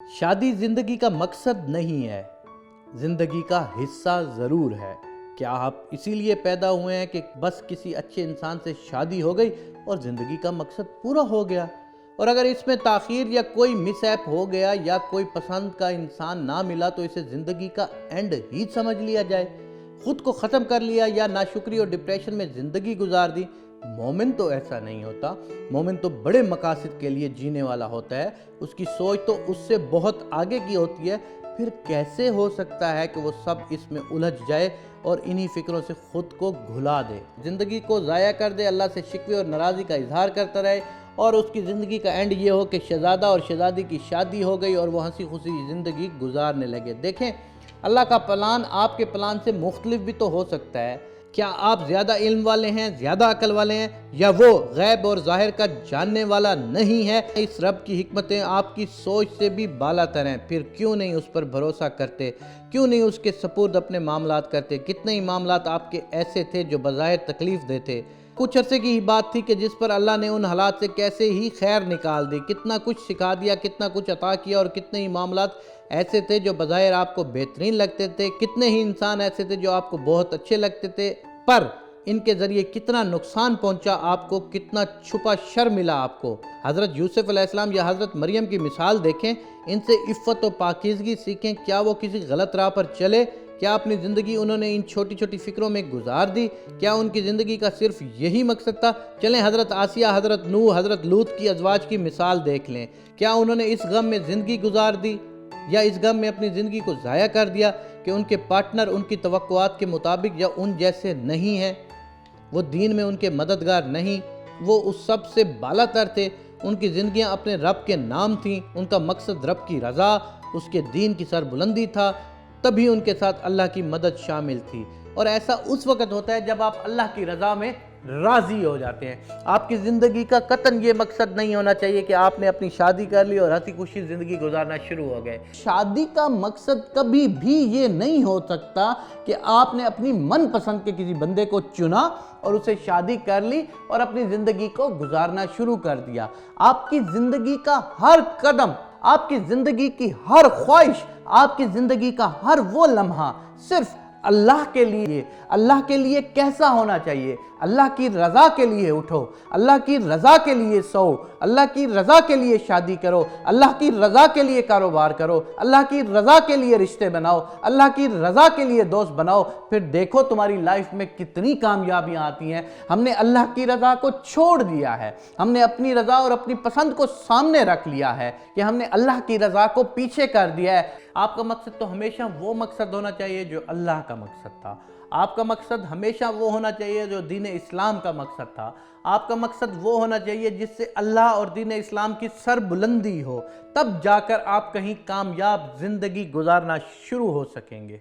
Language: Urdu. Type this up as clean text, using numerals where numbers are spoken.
شادی زندگی کا مقصد نہیں ہے، زندگی کا حصہ ضرور ہے۔ کیا آپ اسی لیے پیدا ہوئے ہیں کہ بس کسی اچھے انسان سے شادی ہو گئی اور زندگی کا مقصد پورا ہو گیا؟ اور اگر اس میں تاخیر یا کوئی مس ایپ ہو گیا یا کوئی پسند کا انسان نہ ملا تو اسے زندگی کا اینڈ ہی سمجھ لیا جائے، خود کو ختم کر لیا یا ناشکری اور ڈپریشن میں زندگی گزار دی؟ مومن تو ایسا نہیں ہوتا۔ مومن تو بڑے مقاصد کے لیے جینے والا ہوتا ہے، اس کی سوچ تو اس سے بہت آگے کی ہوتی ہے۔ پھر کیسے ہو سکتا ہے کہ وہ سب اس میں الجھ جائے اور انہی فکروں سے خود کو گھلا دے، زندگی کو ضائع کر دے، اللہ سے شکوے اور ناراضی کا اظہار کرتا رہے اور اس کی زندگی کا اینڈ یہ ہو کہ شہزادہ اور شہزادی کی شادی ہو گئی اور وہ ہنسی خوشی زندگی گزارنے لگے؟ دیکھیں، اللہ کا پلان آپ کے پلان سے مختلف بھی تو ہو سکتا ہے۔ کیا آپ زیادہ علم والے ہیں، زیادہ عقل والے ہیں، یا وہ غیب اور ظاہر کا جاننے والا نہیں ہے؟ اس رب کی حکمتیں آپ کی سوچ سے بھی بالا تر ہیں، پھر کیوں نہیں اس پر بھروسہ کرتے؟ کیوں نہیں اس کے سپرد اپنے معاملات کرتے؟ کتنے ہی معاملات آپ کے ایسے تھے جو بظاہر تکلیف دیتے، کچھ عرصے کی ہی بات تھی کہ جس پر اللہ نے ان حالات سے کیسے ہی خیر نکال دی، کتنا کچھ سکھا دیا، کتنا کچھ عطا کیا، اور کتنے ہی معاملات ایسے تھے جو بظاہر آپ کو بہترین لگتے تھے، کتنے ہی انسان ایسے تھے جو آپ کو بہت اچھے لگتے تھے، پر ان کے ذریعے کتنا نقصان پہنچا آپ کو، کتنا چھپا شر ملا آپ کو۔ حضرت یوسف علیہ السلام یا حضرت مریم کی مثال دیکھیں، ان سے عفت و پاکیزگی سیکھیں۔ کیا وہ کسی غلط راہ پر چلے؟ کیا اپنی زندگی انہوں نے ان چھوٹی چھوٹی فکروں میں گزار دی؟ کیا ان کی زندگی کا صرف یہی مقصد تھا؟ چلیں حضرت آسیہ، حضرت نوح، حضرت لوط کی ازواج کی مثال دیکھ لیں۔ کیا انہوں نے اس غم میں زندگی گزار دی یا اس غم میں اپنی زندگی کو ضائع کر دیا کہ ان کے پارٹنر ان کی توقعات کے مطابق یا ان جیسے نہیں ہیں، وہ دین میں ان کے مددگار نہیں، وہ اس سب سے بالا تر تھے، ان کی زندگیاں اپنے رب کے نام تھیں، ان کا مقصد رب کی رضا، اس کے دین کی سربلندی تھا، تبھی ان کے ساتھ اللہ کی مدد شامل تھی۔ اور ایسا اس وقت ہوتا ہے جب آپ اللہ کی رضا میں راضی ہو جاتے ہیں۔ آپ کی زندگی کا قطعاً یہ مقصد نہیں ہونا چاہیے کہ آپ نے اپنی شادی کر لی اور ہنسی خوشی زندگی گزارنا شروع ہو گئے۔ شادی کا مقصد کبھی بھی یہ نہیں ہو سکتا کہ آپ نے اپنی من پسند کے کسی بندے کو چنا اور اسے شادی کر لی اور اپنی زندگی کو گزارنا شروع کر دیا۔ آپ کی زندگی کا ہر قدم، آپ کی زندگی کی ہر خواہش، آپ کی زندگی کا ہر وہ لمحہ صرف اللہ کے لیے کیسا ہونا چاہیے؟ اللہ کی رضا کے لیے اٹھو، اللہ کی رضا کے لیے سو، اللہ کی رضا کے لیے شادی کرو، اللہ کی رضا کے لیے کاروبار کرو، اللہ کی رضا کے لیے رشتے بناؤ، اللہ کی رضا کے لیے دوست بناؤ، پھر دیکھو تمہاری لائف میں کتنی کامیابیاں آتی ہیں۔ ہم نے اللہ کی رضا کو چھوڑ دیا ہے، ہم نے اپنی رضا اور اپنی پسند کو سامنے رکھ لیا ہے کہ ہم نے اللہ کی رضا کو پیچھے کر دیا ہے۔ آپ کا مقصد تو ہمیشہ وہ مقصد ہونا چاہیے جو اللہ کا مقصد تھا۔ آپ کا مقصد ہمیشہ وہ ہونا چاہیے جو دین اسلام کا مقصد تھا۔ آپ کا مقصد وہ ہونا چاہیے جس سے اللہ اور دین اسلام کی سر بلندی ہو، تب جا کر آپ کہیں کامیاب زندگی گزارنا شروع ہو سکیں گے۔